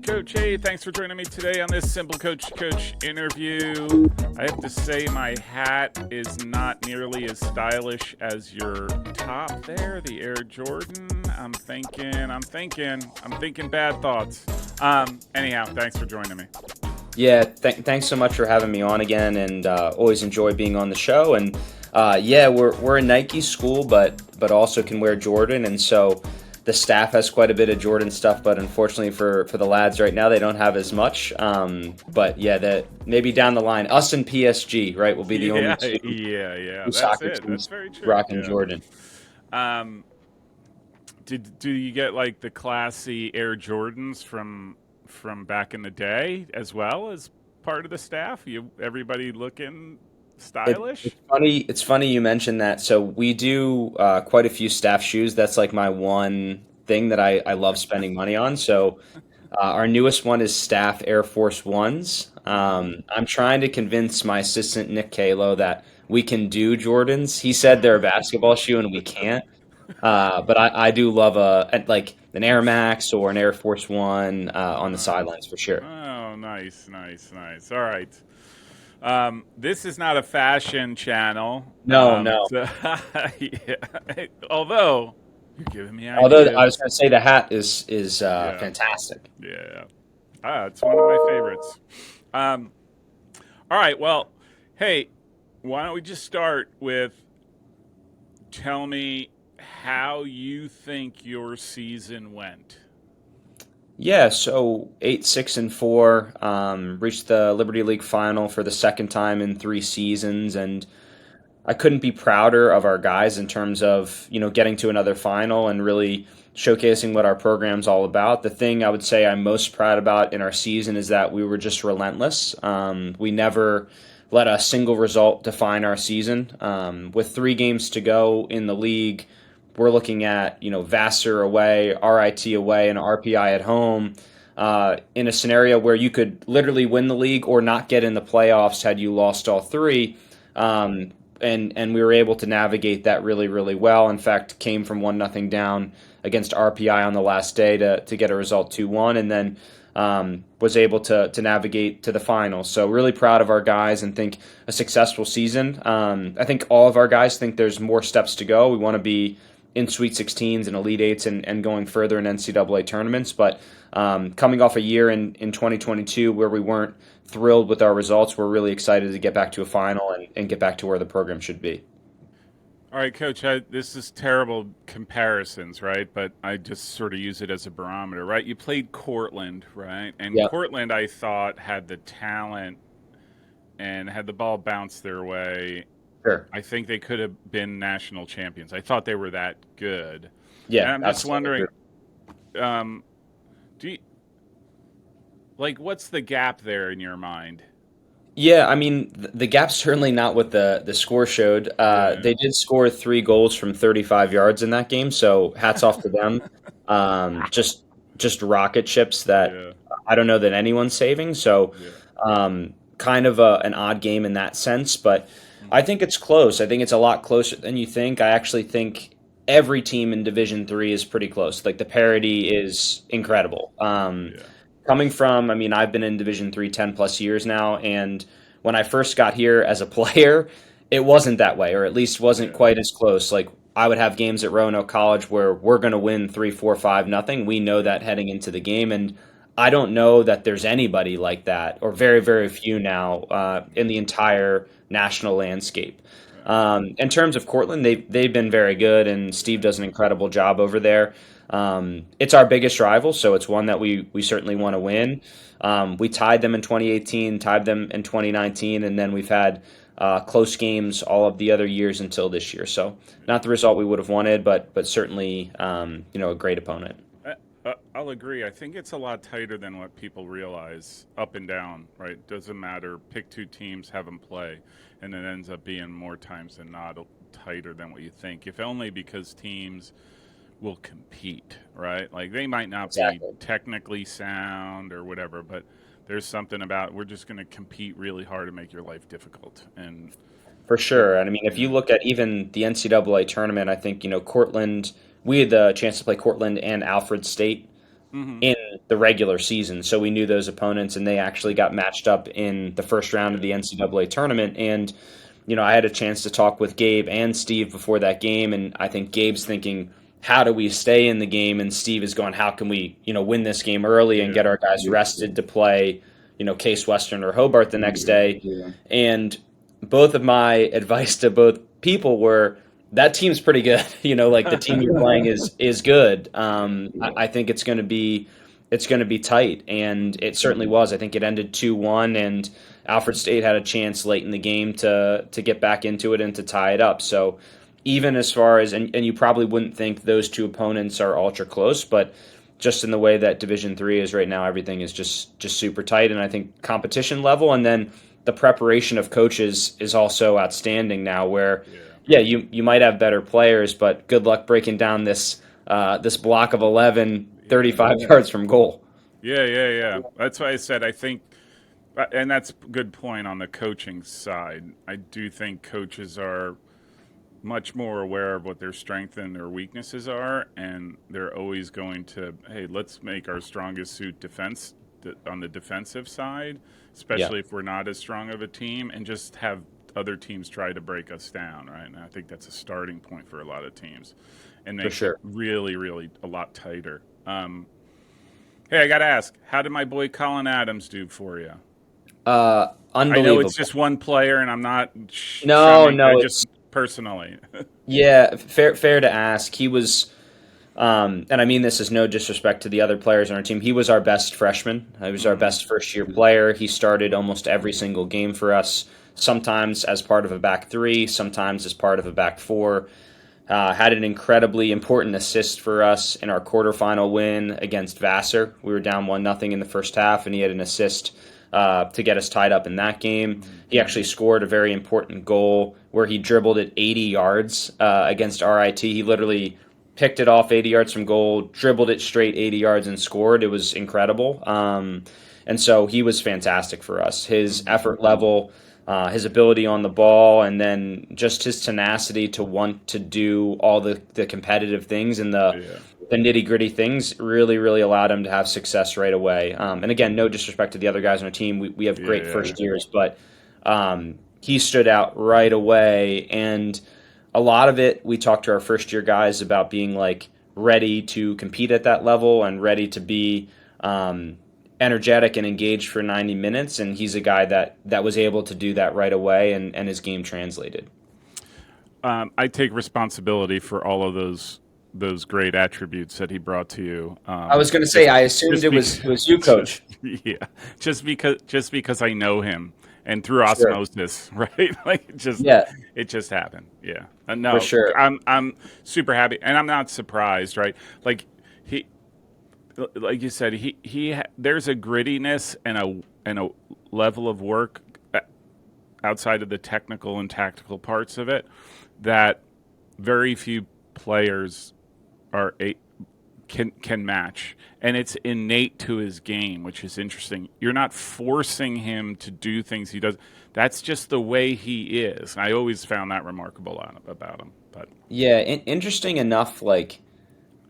Coach, hey, thanks for joining me today on this SimpleCoach interview. I have to say my hat is not nearly as stylish as your top there, the Air Jordan. I'm thinking bad thoughts. Anyhow, thanks for joining me. Yeah, thanks so much for having me on again, and always enjoy being on the show. And yeah, we're a Nike school, but also can wear Jordan, and so the staff has quite a bit of Jordan stuff. But unfortunately for the lads right now, they don't have as much. But yeah, that maybe down the line, us and PSG, right, will be the only two, Yeah. two That's soccer it. That's teams very true. rocking Yeah. Jordan. Um, do you get like the classy Air Jordans from back in the day as well as part of the staff? Everybody looking stylish? It's funny. It's funny you mentioned that. So we do quite a few staff shoes. That's like my one thing that I love spending money on. So our newest one is staff Air Force Ones. I'm trying to convince my assistant Nick Kalo that we can do Jordans. He said they're a basketball shoe and we can't. But I do love like an Air Max or an Air Force One on the Uh, sidelines for sure. oh, nice. All right. This is not a fashion channel. No, no. Yeah. Although you're giving me Although I was ideas. going to say the hat is Yeah, fantastic. yeah. It's one of my favorites. Um, all right. Well, hey, why don't we just start with tell me how you think your season went? Yeah, so 8-6-4, reached the Liberty League final for the second time in 3 seasons, and I couldn't be prouder of our guys in terms of getting to another final and really showcasing what our program's all about. The thing I would say I'm most proud about in our season is that we were just relentless. We never let a single result define our season. With 3 games to go in the league, we're looking at Vassar away, RIT away, and RPI at home. In a scenario where you could literally win the league or not get in the playoffs had you lost all 3. And we were able to navigate that really, really well. In fact, came from 1-0 down against RPI on the last day to get a result 2-1, and then was able to navigate to the final. So really proud of our guys and think a successful season. I think all of our guys think there's more steps to go. We want to be in Sweet 16s and Elite Eights and going further in NCAA tournaments. But coming off a year in 2022 where we weren't thrilled with our results, we're really excited to get back to a final and get back to where the program should be. All right, Coach, this is terrible comparisons, right? But I just sort of use it as a barometer, right? You played Cortland, right? And Yeah, Cortland, I thought, had the talent and had the ball bounce their way. sure. I think they could have been national champions. I thought they were that good. And Yeah, I'm just absolutely. wondering, um, do you, like, what's the gap there in your mind? Yeah, I mean, the gap's certainly not what the score showed. Yeah. They did score 3 goals from 35 yards in that game, so hats off to them. Just rocket ships that Yeah. I don't know that anyone's saving. So Yeah. kind of an odd game in that sense, but I Hmm. think it's close. I think it's a lot closer than you think. I actually think every team in Division 3 is pretty close. Like the parity is incredible. Yeah. Coming from, I mean, I've been in Division 3 10 plus years now, and when I first got here as a player, it wasn't that way, or at least wasn't Yeah. quite as close. Like I would have games at Roanoke College where we're going to win 3-4-5-0. We know Yeah. that heading into the game, and I don't know that there's anybody like that, or very, very few now in the entire national landscape. Yeah. In terms of Cortland, they've been very good, and Steve Yeah. does an incredible job over there. It's our biggest rival, so it's one that we certainly want to win. We tied them in 2018, tied them in 2019, and then we've had close games all of the other years until this year. So not the result we would have wanted, but certainly a great opponent. I'll agree. I think it's a lot tighter than what people realize, up and down, right? Doesn't matter. Pick 2 teams, have them play, and it ends up being more times than not tighter than what you think. If only because teams will compete, right? Like they might not be Exactly. technically sound or whatever, but there's something about we're just going to compete really hard to make your life difficult. And For it, sure. And I mean, if you yeah, look at even the NCAA tournament, I think, Cortland we had the chance to play Cortland and Alfred State Hmm. in the regular season, so we knew those opponents, and they actually got matched up in the first round of Yeah. the NCAA tournament. And I had a chance to talk with Gabe and Steve before that game, and I think Gabe's thinking, how do we stay in the game? And Steve is going, how can we, win this game early and Yeah. get our guys rested to play, Case Western or Hobart the next day? Yeah. And both of my advice to both people were, that team's pretty good. Like the team you're playing is good. I think it's going to be tight, and it certainly was. I think it ended 2-1, and Alfred State had a chance late in the game to get back into it and to tie it up. So even as far as and you probably wouldn't think those two opponents are ultra close, but just in the way that Division III is right now, everything is just super tight. And I think competition level, and then the preparation of coaches is also outstanding now. Where yeah, you might have better players, but good luck breaking down this block of 11, 35 yards from goal. Yeah. That's why I said I think, and that's a good point on the coaching side. I do think coaches are much more aware of what their strengths and their weaknesses are, and they're always going to, hey, let's make our strongest suit defense on the defensive side, especially if we're not as strong of a team, and just have other teams try to break us down, right? And I think that's a starting point for a lot of teams, and makes it really, really a lot tighter. Hey, I got to ask, how did my boy Colin Adams do for you? Unbelievable. I know it's just one player, and I'm not No, just personally. Yeah, fair to ask. He was, and I mean this is no disrespect to the other players on our team. He was our best freshman. He was our best first-year player. He started almost every single game for us, sometimes as part of a back three, sometimes as part of a back four. Had an incredibly important assist for us in our quarterfinal win against Vassar. We were down 1-0 in the first half, and he had an assist to get us tied up in that game. He actually scored a very important goal where he dribbled it 80 yards against RIT. He literally picked it off 80 yards from goal, dribbled it straight 80 yards, and scored. It was incredible. And so he was fantastic for us. His effort level, his ability on the ball, and then just his tenacity to want to do all the competitive things and the nitty-gritty things really, really allowed him to have success right away. And again, no disrespect to the other guys on our team. We have great first years, but he stood out right away. And a lot of it, we talked to our first-year guys about being like ready to compete at that level and ready to be energetic and engaged for 90 minutes, and he's a guy that was able to do that right away, and his game translated. I take responsibility for all of those great attributes that he brought to you. I was going to say, I assumed it was you, Coach. Yeah, just because I know him and through osmosis, right? Like it just happened. Yeah, no, for sure. I'm super happy, and I'm not surprised, right? Like you said, there's a grittiness and a level of work outside of the technical and tactical parts of it that very few players can match, and it's innate to his game, which is interesting. You're not forcing him to do things he does. That's just the way he is. I always found that remarkable about him. But yeah, interesting enough, like,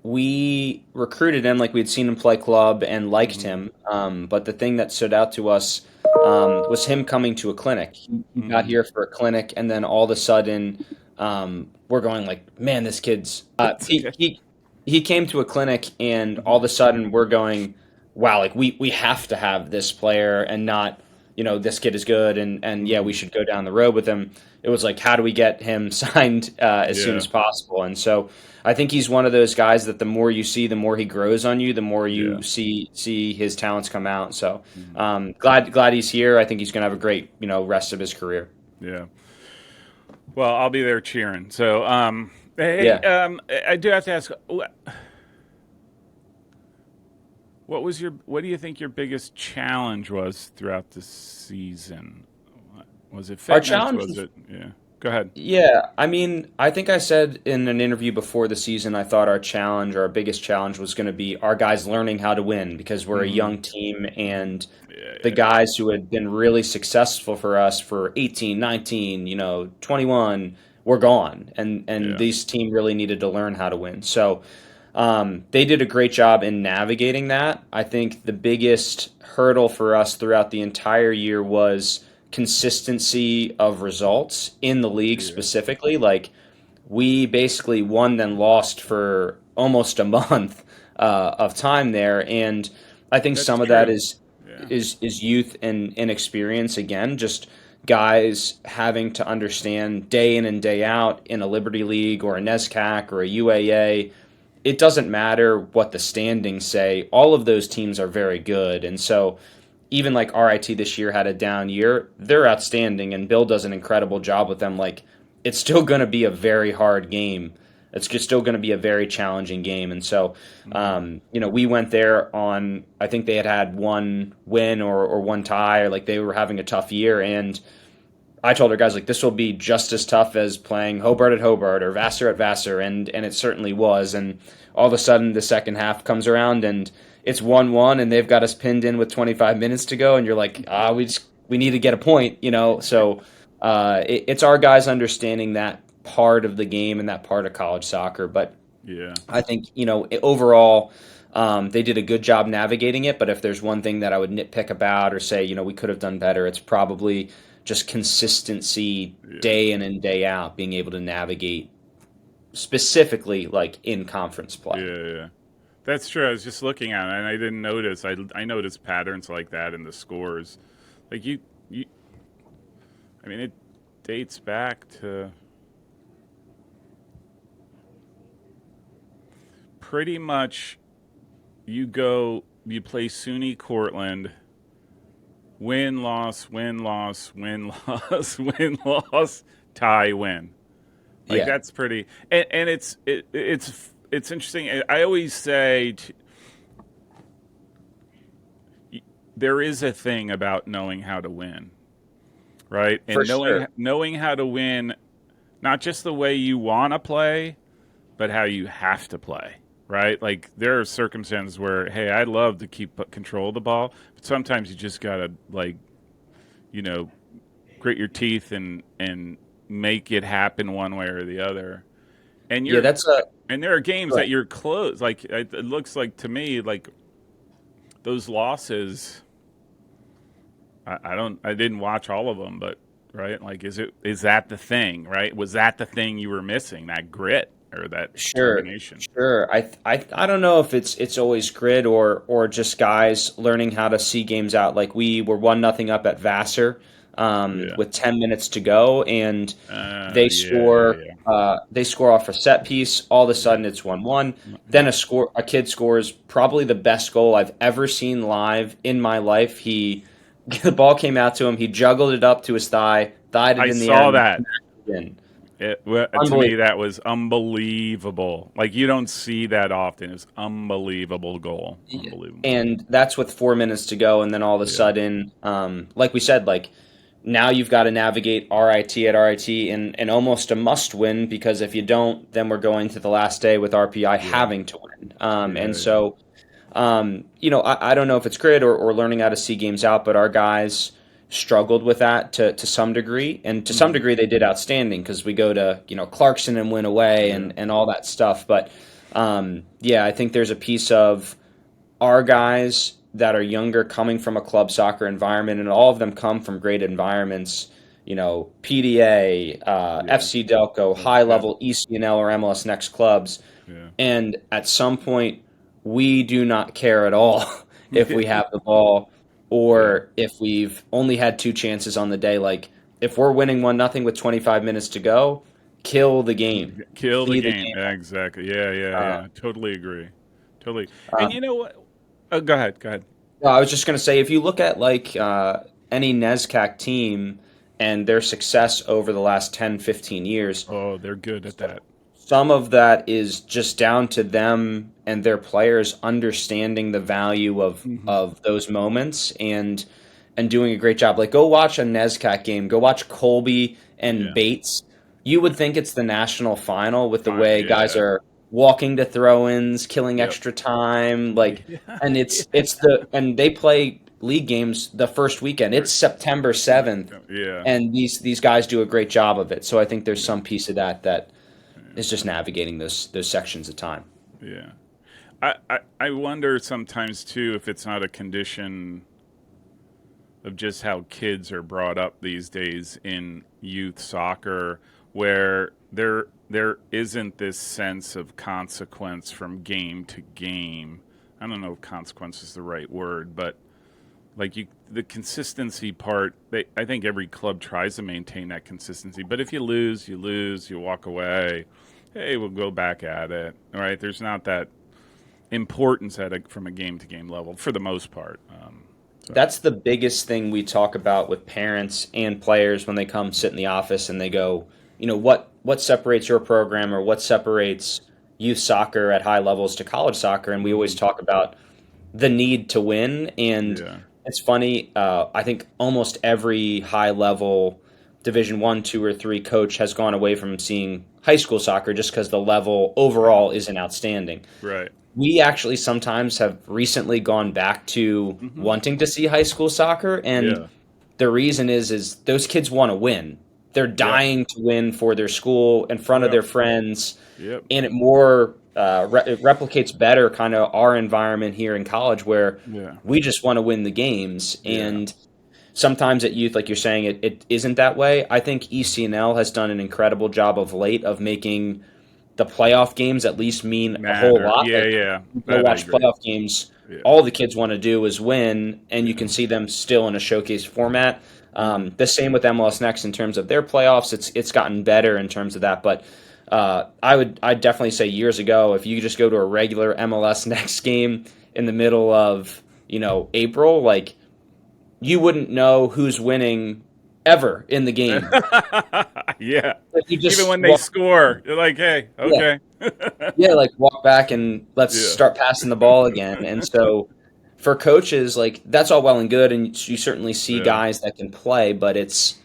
we recruited him, like we'd seen him play club and liked him. But the thing that stood out to us was him coming to a clinic. He got here for a clinic, and then all of a sudden, we're going like, man, this kid's. He came to a clinic, and all of a sudden we're going, wow, like we have to have this player, and not, this kid is good, and yeah, we should go down the road with him. It was like, how do we get him signed as soon as possible? And so I think he's one of those guys that the more you see, the more he grows on you, the more you see his talents come out. So glad he's here. I think he's going to have a great rest of his career. Yeah. Well, I'll be there cheering. So I do have to ask, what do you think your biggest challenge was throughout the season? Was it fitness? Our challenge was it? Yeah. Go ahead. Yeah, I mean, I think I said in an interview before the season, I thought our biggest challenge was going to be our guys learning how to win, because we're a young team, and the guys who had been really successful for us for 18, 19, 21, were gone, and Yeah. this team really needed to learn how to win. So they did a great job in navigating that. I think the biggest hurdle for us throughout the entire year was consistency of results in the league Yeah. specifically. Like we basically won then lost for almost a month of time there, and I think That's some of that true. is Yeah. is youth and inexperience again, just guys having to understand day in and day out in a Liberty League or a NESCAC or a UAA. It doesn't matter what the standings say. All of those teams are very good, and so even like RIT this year had a down year, they're outstanding, and Bill does an incredible job with them. Like it's still going to be a very hard game. It's just still going to be a very challenging game, and so Hmm. we went there on. I think they had one win or one tie, or like they were having a tough year, and I told our guys like this will be just as tough as playing Hobart at Hobart or Vassar at Vassar, and it certainly was. And all of a sudden, the second half comes around and it's 1-1, and they've got us pinned in with 25 minutes to go, and you're like, we need to get a point, So it's our guys understanding that part of the game and that part of college soccer, but Yeah. I think overall. They did a good job navigating it, but if there's one thing that I would nitpick about or say, we could have done better, it's probably just consistency Yeah. day in and day out, being able to navigate specifically like in conference play. Yeah. Yeah. That's true. I was just looking at it and I didn't notice. I noticed patterns like that in the scores. Like you I mean it dates back to pretty much you play SUNY Cortland, win loss, win loss, win loss, win loss, tie win. Like Yeah, that's pretty and it's interesting. I always say there is a thing about knowing how to win, right? for And sure. knowing how to win, not just the way you want to play, but how you have to play, right? Like there are circumstances where, hey, I'd love to keep control of the ball, but sometimes you just gotta like, you know, grit your teeth and make it happen one way or the other. And Yeah, you're that's a and there are games right. that you're close. Like it looks like to me like those losses. I didn't watch all of them, but right, like is that the thing? Right, was that the thing you were missing? That grit or that Sure, determination? sure. I don't know if it's always grit or just guys learning how to see games out. Like we were 1-0 up at Vassar Yeah. with 10 minutes to go, and Yeah, yeah, yeah, they score off a set piece. All of a yeah. sudden, it's 1-1. Then Yeah. a kid scores probably the best goal I've ever seen live in my life. The ball came out to him. He juggled it up to his thigh, thied it I in the air, saw and that. smacked it in. To me, Unbelievable. that was unbelievable. Like you don't see that often. It's unbelievable goal. Yeah. Unbelievable. And that's with 4 minutes to go, and then all of a Yeah. sudden, like we said, like now you've got to navigate RIT at RIT in almost a must win, because if you don't, then we're going to the last day with RPI Yeah. having to win. Yeah. And Yeah. so, I don't know if it's grit or learning how to see games out, but our guys struggled with that to some degree, and to some Hmm. degree they did outstanding because we go to Clarkson and win away Yeah. and all that stuff. But yeah, I think there's a piece of our guys that are younger coming from a club soccer environment, and all of them come from great environments. PDA, Yeah. FC Delco, That's high good. level ECNL or MLS Next clubs, Yeah. and at some point, we do not care at all if we have the ball Yeah. or if we've only had two chances on the day. Like if we're winning 1-0 with 25 minutes to go, kill the game, Kill the be the game. game. Exactly. Yeah. Yeah. Uh, Yeah. Totally agree. Totally. And um, you know what? Oh, go ahead. Go ahead. No, I was just going to say, if you look at like any NESCAC team and their success over the last 10, 15 years, Oh, they're good at that. some of that is just down to them and their players understanding the value Hmm. of those moments and doing a great job. Like go watch a NESCAC game, go watch Colby and Yeah. Bates. You would think it's the national final with the Fine. way guys Yeah. are walking to throw-ins, killing Yep. extra time, like Yeah. and Yeah. it's the and they play league games the first weekend. It's September 7th, Yeah. and these guys do a great job of it. So I think there's some piece of that is just navigating those sections of time. Yeah. I wonder sometimes too if it's not a condition of just how kids are brought up these days in youth soccer, where there isn't this sense of consequence from game to game. I don't know if consequence is the right word, but like the consistency part, I think every club tries to maintain that consistency. But if you lose, you lose, you walk away. Hey, we'll go back at it. All right, there's not that importance from a game to game level for the most part. So. That's the biggest thing we talk about with parents and players when they come sit in the office and they go, what separates your program or what separates youth soccer at high levels to college soccer? And we always talk about the need to win. And it's funny. I think almost every high level Division 1, 2, or 3 coach has gone away from seeing high school soccer just because the level overall isn't outstanding. Right. We actually sometimes have recently gone back to wanting to see high school soccer, and the reason is those kids want to win. They're dying to win for their school in front of their friends, and it more it replicates better kind of our environment here in college where we just want to win the games. And sometimes at youth, like you're saying, it isn't that way. I think ECNL has done an incredible job of late of making the playoff games at least mean a whole lot. Yeah. Go watch playoff games. Yeah. All the kids want to do is win, and you can see them still in a showcase format. The same with MLS Next in terms of their playoffs. It's gotten better in terms of that. But I'd definitely say years ago, if you just go to a regular MLS Next game in the middle of April, like you wouldn't know who's winning ever in the game. Even when they score, you're like, hey, okay. Like walk back and let's start passing the ball again. And so for coaches, like that's all well and good, and you certainly see guys that can play, but it's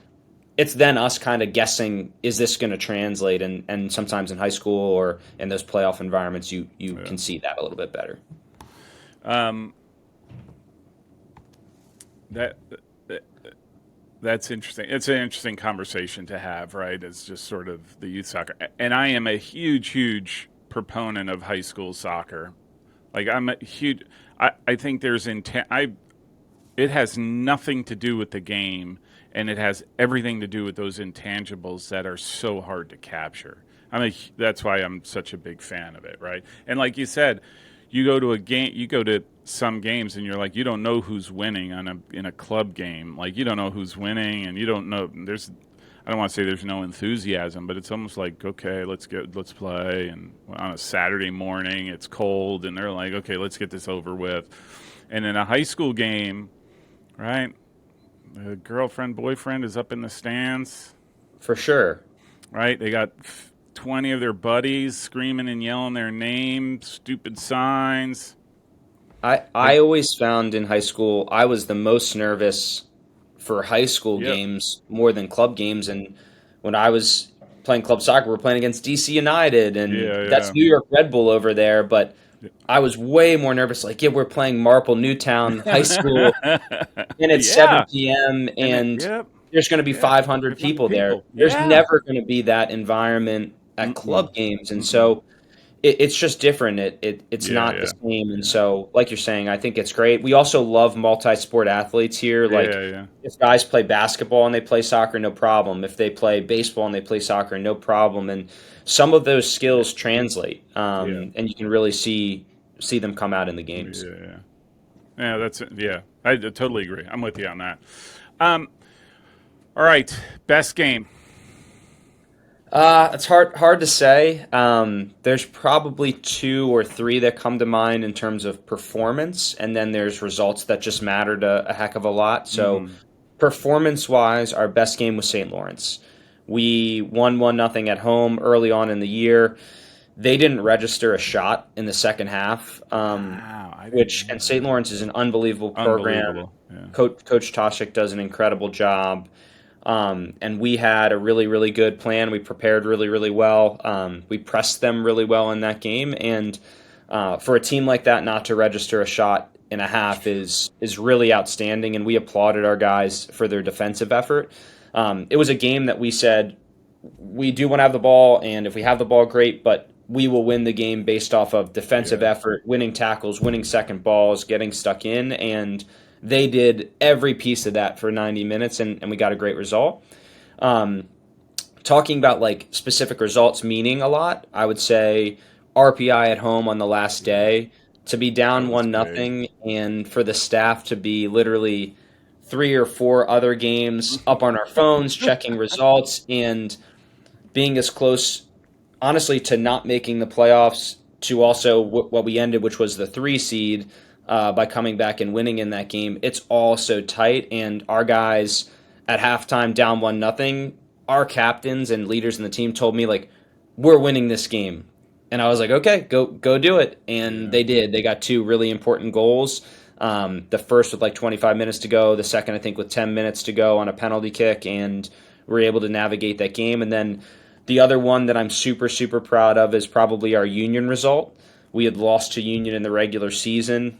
then us kind of guessing, is this going to translate? And sometimes in high school or in those playoff environments, you can see that a little bit better. That's interesting. It's an interesting conversation to have, right? It's just sort of the youth soccer. And I am a huge, huge proponent of high school soccer. Like I'm a huge, I think there's intent. It has nothing to do with the game, and it has everything to do with those intangibles that are so hard to capture. That's why I'm such a big fan of it, right? And like you said, you go to some games and you're like, you don't know who's winning in a club game. Like you don't know who's winning, and you don't know. I don't want to say there's no enthusiasm, but it's almost like, okay, let's play. And on a Saturday morning, it's cold, and they're like, okay, let's get this over with. And in a high school game, right, the girlfriend, boyfriend is up in the stands. For sure. Right? They got 20 of their buddies screaming and yelling their name, stupid signs. I always found in high school I was the most nervous for high school games more than club games. And when I was playing club soccer, we're playing against DC United, and that's New York Red Bull over there. But I was way more nervous. Like, we're playing Marple Newtown High School, and it's 7 p.m. and there's going to be 500 people there. There's never going to be that environment at club games, and so it's just different. It's not the same, and so like you're saying, I think it's great. We also love multi-sport athletes here. If guys play basketball and they play soccer, no problem. If they play baseball and they play soccer, no problem. And some of those skills translate, and you can really see them come out in the games. I totally agree. I'm with you on that. All right, best game. It's hard to say. There's probably 2 or 3 that come to mind in terms of performance, and then there's results that just mattered a heck of a lot. So performance-wise, our best game was St. Lawrence. We won 1-0 at home early on in the year. They didn't register a shot in the second half, and St. Lawrence is an unbelievable program. Yeah. Coach Toshik does an incredible job. And we had a really, really good plan. We prepared really, really well. We pressed them really well in that game. And for a team like that not to register a shot and a half is really outstanding, and we applauded our guys for their defensive effort. It was a game that we said we do want to have the ball, and if we have the ball, great, but we will win the game based off of defensive Yeah. effort, winning tackles, winning second balls, getting stuck in, and they did every piece of that for 90 minutes, and we got a great result. Um, Talking about like specific results meaning a lot, I would say RPI at home on the last day to be That down was one big. nothing, and for the staff to be literally three or four other games up on our phones checking results and being as close, honestly, to not making the playoffs to also what we ended, which was the 3 seed, by coming back and winning in that game. It's all so tight, and our guys at halftime down one nothing. Our captains and leaders in the team told me like, we're winning this game, and I was like, okay, go do it, and Yeah. they did. They got two really important goals. The first with like 25 minutes to go, the second I think with 10 minutes to go on a penalty kick, and we were able to navigate that game. And then the other one that I'm super, super proud of is probably our Union result. We had lost to Union in the regular season.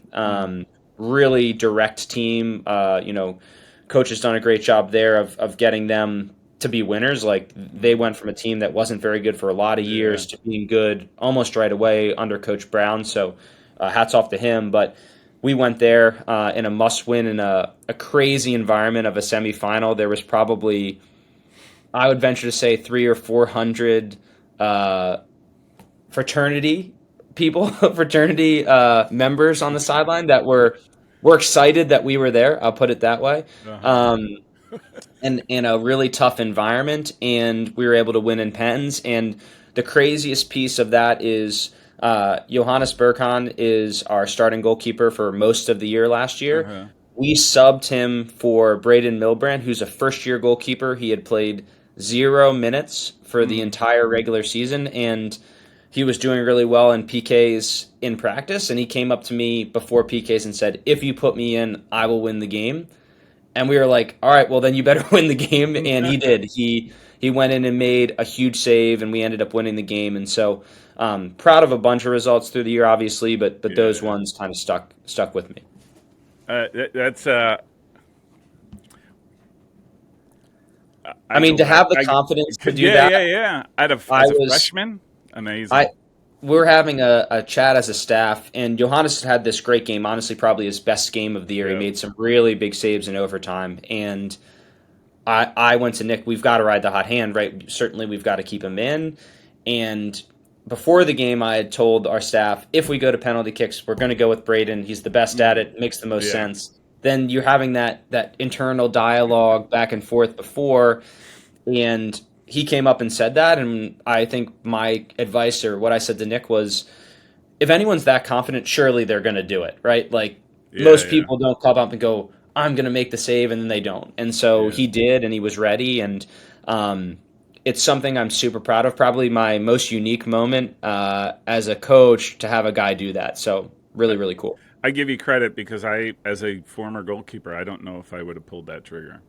Really direct team. Coach has done a great job there of getting them to be winners. Like they went from a team that wasn't very good for a lot of Yeah. years to being good almost right away under Coach Brown. So hats off to him. But we went there in a must-win in a crazy environment of a semifinal. There was probably, I would venture to say, 300 or 400 uh, fraternity people, fraternity members on the sideline that were excited that we were there. I'll put it that way. Uh-huh. Um, and in a really tough environment, and we were able to win in pens. And the craziest piece of that is Johannes Berkan is our starting goalkeeper for most of the year last year. Uh-huh. We subbed him for Braden Milbrand, who's a first-year goalkeeper. He had played 0 minutes for the Mm. entire regular season, and he was doing really well in PKs in practice. And he came up to me before PKs and said, "If you put me in, I will win the game." And we were like, all right, well then you better win the game, and he did. He went in and made a huge save, and we ended up winning the game. And so proud of a bunch of results through the year, obviously, but Yeah, those yeah. ones kind of stuck with me. That's I I mean, go to back. have the confidence to do Yeah, that, yeah, yeah. I As a was freshman, I amazing. we're having a chat as a staff, and Johannes had this great game, honestly, probably his best game of the year. He Yeah. made some really big saves in overtime, and I went to Nick. We've got to ride the hot hand, right? Certainly, we've got to keep him in. And before the game, I had told our staff, if we go to penalty kicks, we're going to go with Braden. He's the best at Mm. it. Makes the most Yeah. sense. Then you're having that internal dialogue back and forth before, and he came up and said that. And I think my advice or what I said to Nick was, if anyone's that confident, surely they're going to do it, right? Like Yeah, most yeah. people don't come up and go, "I'm going to make the save," and then they don't. And so Yeah. he did, and he was ready. And um, it's something I'm super proud of. Probably my most unique moment as a coach to have a guy do that. So really, really cool. I give you credit because as a former goalkeeper, I don't know if I would have pulled that trigger.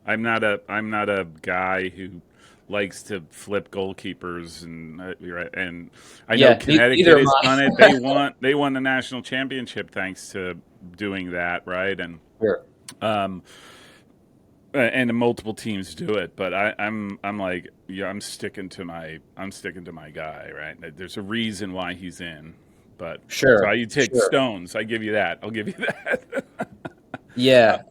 I'm not a guy who likes to flip goalkeepers, and I know Yeah, neither Connecticut am has done it. I. They won the national championship thanks to doing that, right? Sure. Um, and multiple teams do it, but I'm like, yeah, I'm sticking to my guy, right? There's a reason why he's in, but so Sure, you take sure. Stones. I give you that. I'll give you that. Yeah,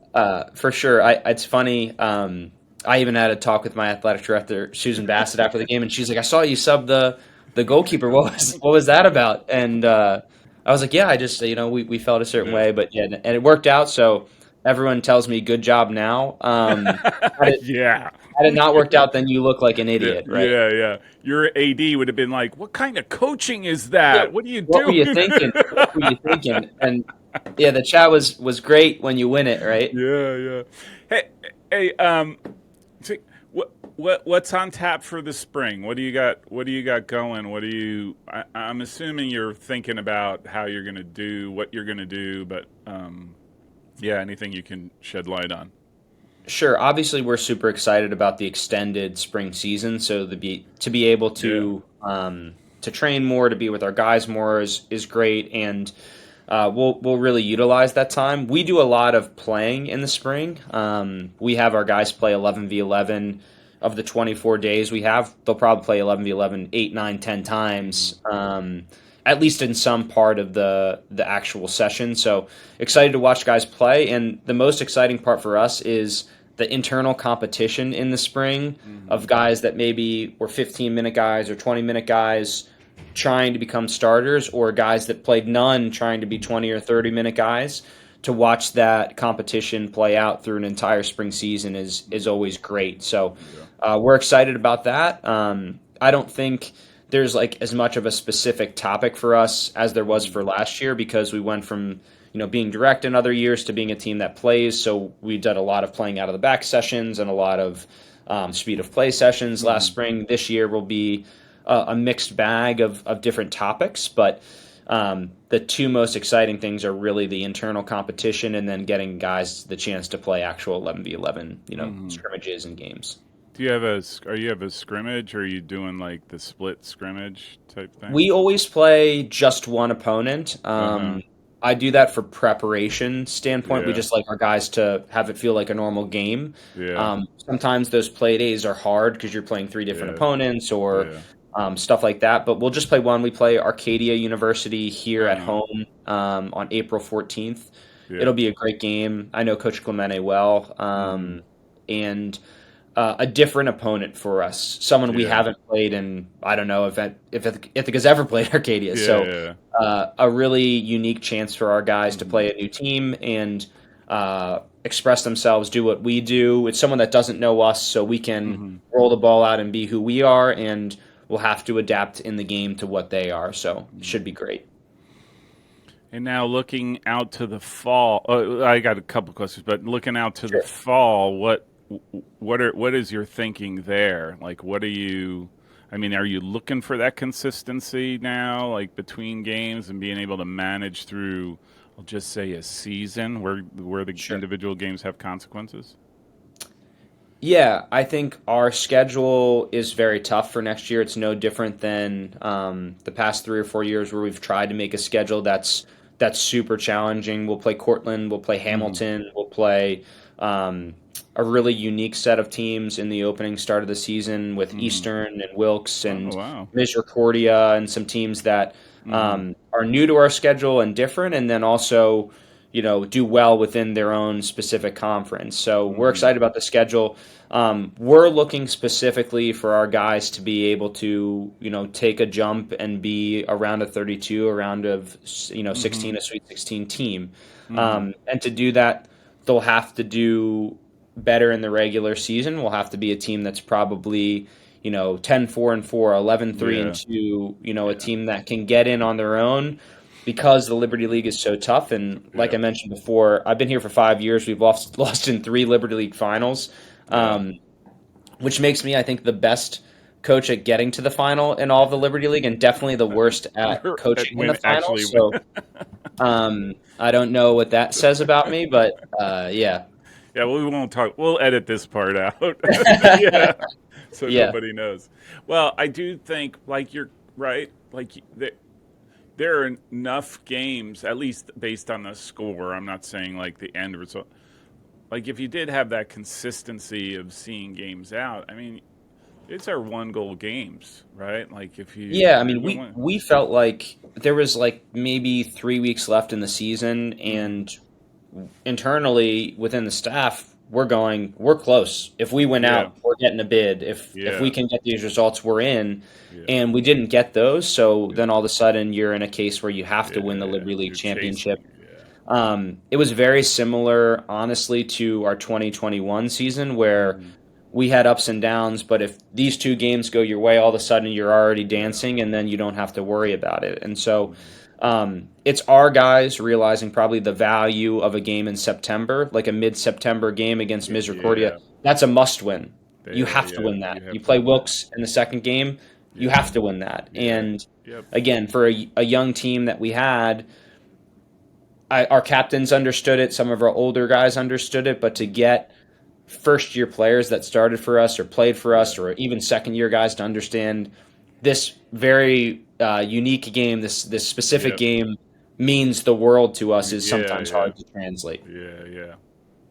for sure. It's funny. I even had a talk with my athletic director, Susan Bassett, after the game, and she's like, "I saw you sub the goalkeeper. What was that about?" And I was like, "Yeah, I just we felt a certain Yeah. way, but yeah, and it worked out. So everyone tells me good job now. Yeah. Had it not worked out, then you look like an Yeah, idiot, right? yeah, yeah. Your AD would have been like, "What kind of coaching is Yeah. that? What are you What were doing?" you thinking? What were you thinking? And yeah, the chat was great when you win it, right? Yeah, yeah. Hey, so what's on tap for the spring? What do you got? What do you got going? I'm assuming you're thinking about how you're going to do what you're going to do, but yeah, anything you can shed light on. Sure. Obviously, we're super excited about the extended spring season. So to be able Yeah. to train more, to be with our guys more is great. And we'll really utilize that time. We do a lot of playing in the spring. We have our guys play 11v11 of the 24 days we have. They'll probably play 11v11 8, 9, 10 Mm-hmm. times, at least in some part of the actual session. So excited to watch guys play. And the most exciting part for us is the internal competition in the spring Mm-hmm. of guys that maybe were 15-minute guys or 20-minute guys trying to become starters, or guys that played none trying to be 20 or 30-minute guys. To watch that competition play out through an entire spring season is always great. So Yeah. we're excited about that. I don't think there's like as much of a specific topic for us as there was for last year, because we went from being direct in other years to being a team that plays. So we did a lot of playing out of the back sessions and a lot of speed of play sessions last Mm-hmm. spring. This year will be a mixed bag of different topics, but the two most exciting things are really the internal competition and then getting guys the chance to play actual 11v11, Mm-hmm. scrimmages and games. Do you have a scrimmage, or are you doing like the split scrimmage type thing? We always play just one opponent. Uh-huh. I do that for preparation standpoint. We Yeah. just like our guys to have it feel like a normal game. Yeah. Sometimes those play days are hard because you're playing three different Yeah. opponents or Yeah. stuff like that. But we'll just play one. We play Arcadia University here at Uh-huh. home on April 14th. Yeah. It'll be a great game. I know Coach Clemente well, Mm-hmm. and a different opponent for us, someone we Yeah. haven't played in. I don't know if Ithaca's ever played Arcadia. So Yeah. a really unique chance for our guys to Mm-hmm. play a new team and express themselves, do what we do. It's someone that doesn't know us, so we can Mm-hmm. roll the ball out and be who we are, and we'll have to adapt in the game to what they are. So it should be great. And now looking out to the fall, I got a couple questions, but looking out to the Sure. fall, what is your thinking there? Like, what are you? I mean, are you looking for that consistency now, like between games and being able to manage through? I'll just say a season where the Sure. individual games have consequences. Yeah, I think our schedule is very tough for next year. It's no different than the past 3 or 4 years where we've tried to make a schedule that's super challenging. We'll play Cortland, we'll play Mm-hmm. Hamilton, we'll play a really unique set of teams in the opening start of the season with Mm-hmm. Eastern and Wilkes Oh and wow. Misericordia and some teams that Mm-hmm. are new to our schedule and different, and then also do well within their own specific conference. So we're Mm-hmm. excited about the schedule. We're looking specifically for our guys to be able to, take a jump and be around a 32, a round of, Mm-hmm. 16, a Sweet 16 team. Mm-hmm. And to do that, they'll have to do better in the regular season. We'll have to be a team that's probably, 10-4-4, 11-3 Yeah. and 2, a Yeah. team that can get in on their own because the Liberty League is so tough. And like Yeah. I mentioned before, I've been here for 5 years. We've lost in 3 Liberty League finals, Yeah. um, which makes me, I think, the best coach at getting to the final in all of the Liberty League, and definitely the worst at At coaching in the final. actually. So I don't know what that says about me, but yeah, Yeah, well, we won't talk. We'll edit this part out. Yeah, so yeah, nobody knows. Well, I do think, like, you're right. Like, there are enough games, at least based on the score. I'm not saying like the end result. Like, if you did have that consistency of seeing games out, I mean, it's our 1 goal games, right? Like, if yeah. I you're mean, going. we felt like there was like maybe 3 weeks left in the season, Mm-hmm. and internally within the staff, we're close. If we win Yeah, out, we're getting a bid. If we yeah, can get these results, we're in. yeah, And we didn't get those, so yeah, then all of a sudden you're in a case where you have to win the yeah. Liberty League You're championship. chasing. Yeah. It was very similar, honestly, to our 2021 season where Mm-hmm. we had ups and downs, but if these 2 games go your way, all of a sudden you're already Yeah. dancing and then you don't have to worry about it. And so Mm-hmm. it's our guys realizing probably the value of a game in September, like a mid-September game against Misericordia. Yeah. That's a must-win. You Yeah. have to Yeah. win You that. You have to play win that. Wilkes in the second game, you Yeah. have to win that. Yeah. And Yep. again, for a young team that we had, our captains understood it. Some of our older guys understood it. But to get first-year players that started for us or played for Yeah. us, or even second-year guys to understand this very unique game, this specific Yep. game means the world to us is Yeah, sometimes yeah, hard to translate. yeah, yeah.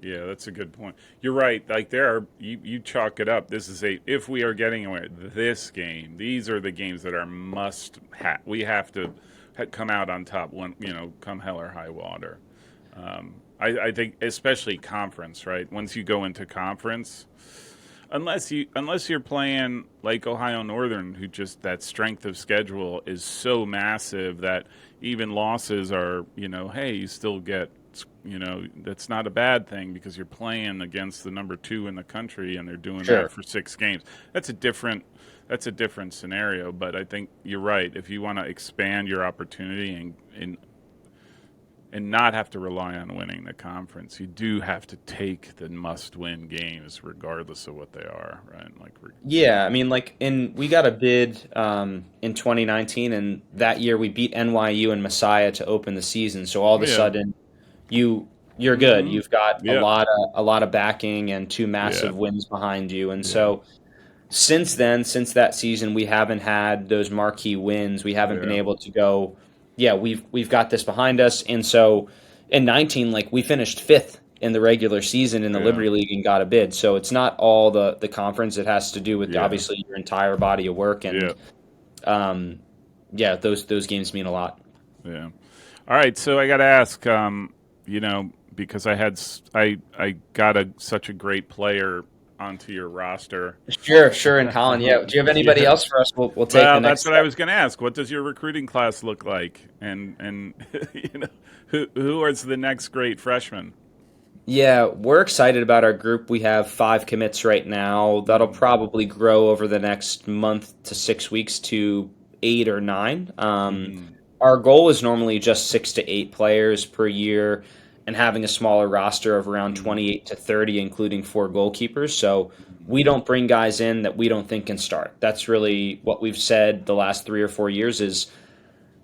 Yeah, that's a good point. You're right. Like there are you chalk it up. This is a if we are getting away this game. These are the games that are must have. We have to come out on top when come hell or high water. I think especially conference, right? Once you go into conference, unless you're playing like Ohio Northern, who just that strength of schedule is so massive that even losses are hey, you still get that's not a bad thing because you're playing against the number 2 in the country and they're doing that Sure. for 6 games. That's a different scenario, but I think you're right. If you want to expand your opportunity and not have to rely on winning the conference, you do have to take the must-win games, regardless of what they are, right? Like, Yeah, I mean, like we got a bid in 2019, and that year we beat NYU and Messiah to open the season. So all of oh a yeah, sudden, you're good. mm-hmm, You've got yeah, a lot of backing and two yeah, massive wins behind you. And yeah, so since then, since that season, we haven't had those marquee wins. We haven't been yeah, able to go, yeah, we've got this behind us. And so in 19, like we finished fifth in the regular season in the yeah, Liberty League and got a bid. So it's not all the conference. It has to do with yeah, obviously your entire body of work. yeah, And um, yeah, those games mean a lot. yeah. All right, so I got to ask, because I got such a great player onto your roster. Sure, sure. And Colin, yeah. Do you have anybody Yeah. else for us? We'll take the Well, next that's what I step. was going to ask. What does your recruiting class look like? And who is the next great freshman? Yeah, we're excited about our group. We have 5 commits right now. That'll Mm-hmm. probably grow over the next month to 6 weeks to 8 or 9. Mm-hmm. Our goal is normally just 6 to 8 players per year and having a smaller roster of around Mm-hmm. 28 to 30, including 4 goalkeepers. So Mm-hmm. we don't bring guys in that we don't think can start. That's really what we've said the last 3 or 4 years is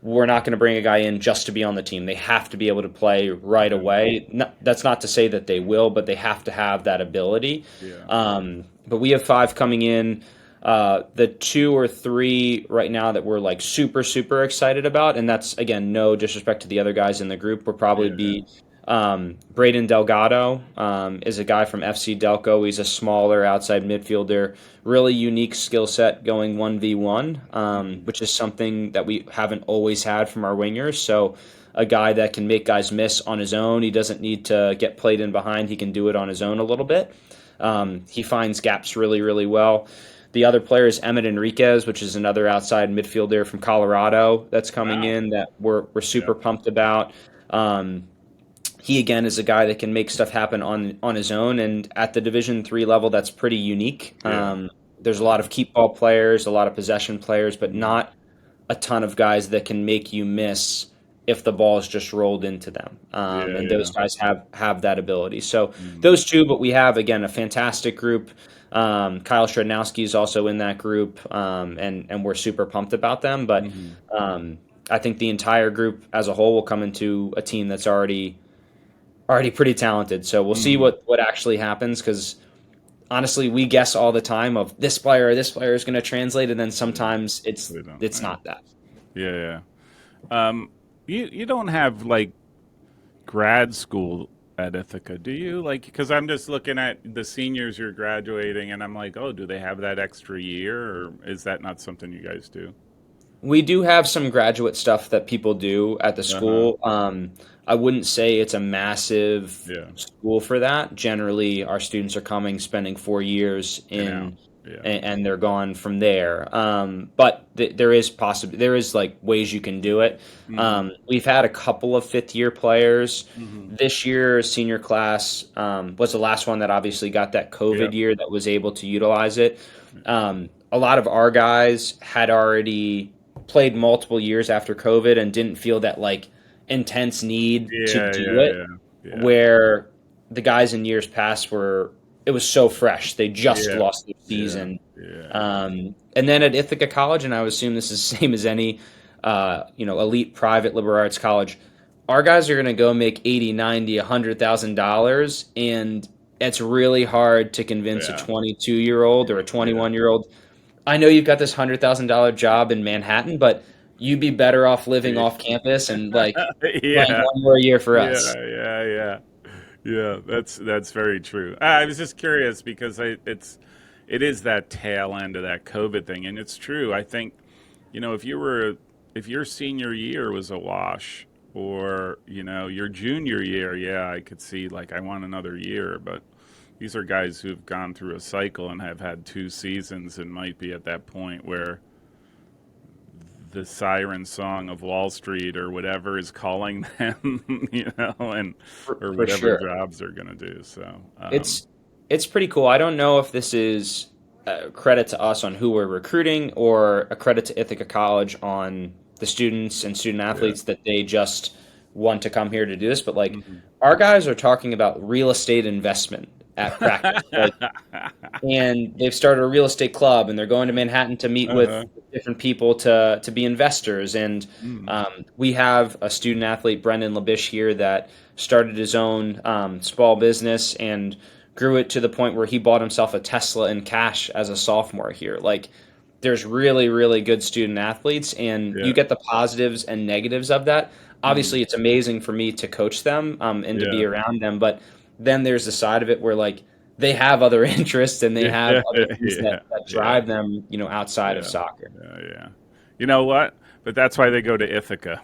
we're not going to bring a guy in just to be on the team. They have to be able to play right Yeah. away. That's not to say that they will, but they have to have that ability. Yeah. But we have 5 coming in. The 2 or 3 right now that we're like super, super excited about, and that's again no disrespect to the other guys in the group, would probably Yeah. be Braden Delgado is a guy from FC Delco. He's a smaller outside midfielder, really unique skill set going 1v1, Mm-hmm. which is something that we haven't always had from our wingers. So a guy that can make guys miss on his own. He doesn't need to get played in behind. He can do it on his own a little bit. He finds gaps really, really well. The other player is Emmett Enriquez, which is another outside midfielder from Colorado that's coming Wow. in that we're Yeah. super pumped about. He again is a guy that can make stuff happen on his own, and at the Division 3 level, that's pretty unique. Yeah. There's a lot of keep ball players, a lot of possession players, but Mm-hmm. not a ton of guys that can make you miss if the ball is just rolled into them. Yeah. And those Yeah. guys have that ability. So Mm-hmm. those two, but we have again a fantastic group. Kyle Shrednowski is also in that group, and we're super pumped about them. But Mm-hmm. I think the entire group as a whole will come into a team that's already pretty talented. So we'll see Mm-hmm. what actually happens because honestly, we guess all the time of this player or this player is going to translate, and then Yeah. sometimes They don't. it's Yeah. not that. Yeah. Yeah. You don't have like grad school at Ithaca, do you? Like, because I'm just looking at the seniors you're graduating, and I'm like, oh, do they have that extra year, or is that not something you guys do? We do have some graduate stuff that people do at the Uh huh. school. I wouldn't say it's a massive Yeah. school for that. Generally, our students are coming, spending 4 years And out. in, Yeah. and they're gone from there. But there is like ways you can do it. Mm-hmm. We've had a couple of 5th year players. Mm-hmm. This year, senior class was the last one that obviously got that Yeah. COVID year that was able to utilize it. A lot of our guys had already played multiple years after COVID and didn't feel that like intense need to Yeah. do Yeah. it. Yeah. Yeah. Where the guys in years past it was so fresh. They just Yeah. lost their Yeah. season. Yeah. And then at Ithaca College, and I would assume this is the same as any, elite private liberal arts college, our guys are going to go make 80, 90, $100,000, and it's really hard to convince a Yeah. 22-year-old or a Yeah. 21-year-old. I know you've got this $100,000 job in Manhattan, but you'd be better off living off campus and like playing Yeah, one more year for yeah, us. yeah. Yeah, that's very true. I was just curious because it is that tail end of that COVID thing, and it's true. I think, if your senior year was a wash, or your junior year, yeah, I could see like I want another year, but these are guys who've gone through a cycle and have had 2 seasons and might be at that point where the siren song of Wall Street or whatever is calling them, and or For whatever sure. jobs they're going to do. So, It's it's pretty cool. I don't know if this is a credit to us on who we're recruiting or a credit to Ithaca College on the students and student yeah. athletes that they just want to come here to do this. But like Mhm. our guys are talking about real estate investment at practice. Like, and they've started a real estate club and they're going to Manhattan to meet with Uh-huh. different people to be investors. And Mm. we have a student athlete, Brendan Labish, here that started his own small business and grew it to the point where he bought himself a Tesla in cash as a sophomore here. Like, there's really, really good student athletes, and you Yeah. get the positives and negatives of that. Mm. Obviously, it's amazing for me to coach them and to be Yeah. around them, but then there's the side of it where like they have other interests and they have Yeah. other things Yeah. that Yeah. drive them, outside of Yeah. soccer. Yeah. Yeah. You know what? But that's why they go to Ithaca,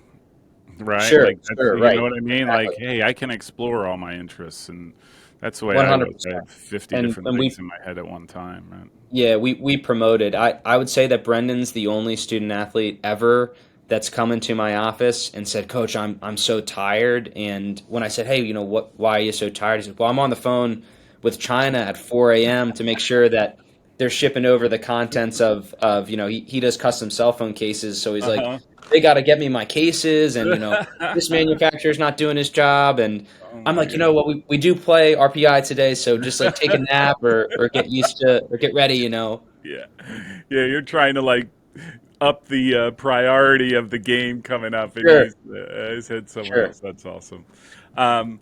right? Sure, Like that's, sure, you know right. what I mean? Like, Exactly. hey, I can explore all my interests, and that's the way I was. I 100%. had 50 And different and things we in my head at one time, right? yeah, we promoted. I would say that Brendan's the only student athlete ever that's come into my office and said, "Coach, I'm so tired." And when I said, "Hey, why are you so tired?" He said, "Well, I'm on the phone with China at 4 a.m. to make sure that they're shipping over the contents of he does custom cell phone cases, so he's like, Uh-huh. they got to get me my cases, and this manufacturer's not doing his job." And Oh I'm my like, what, goodness. we do play RPI today, so just like take a nap or get used to or get ready. Yeah. Yeah, you're trying to like up the priority of the game coming up, and Sure, he's hit somewhere sure. else. That's awesome. Um,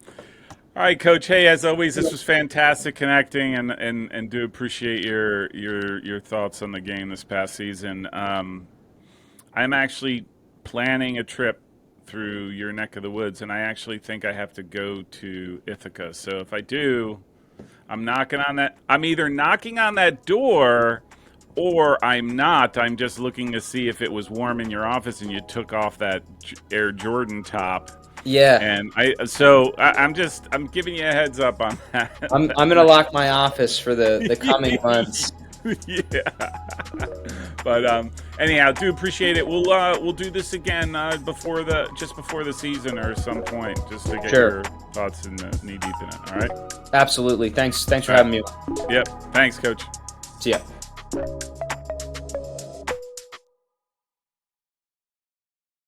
all right, Coach. Hey, as always, this was fantastic connecting, and do appreciate your thoughts on the game this past season. I'm actually planning a trip through your neck of the woods, and I actually think I have to go to Ithaca. So if I do, I'm knocking on that. I'm either knocking on that door, or I'm not. I'm just looking to see if it was warm in your office and you took off that Air Jordan top. Yeah, And I'm giving you a heads up on that. I'm gonna lock my office for the coming months. Yeah. But anyhow, do appreciate it. We'll do this again before the season or some point, just to get Sure, your thoughts in the knee deep in it. All right. absolutely. Thanks for All right. having me. Yep. Thanks, Coach. See ya.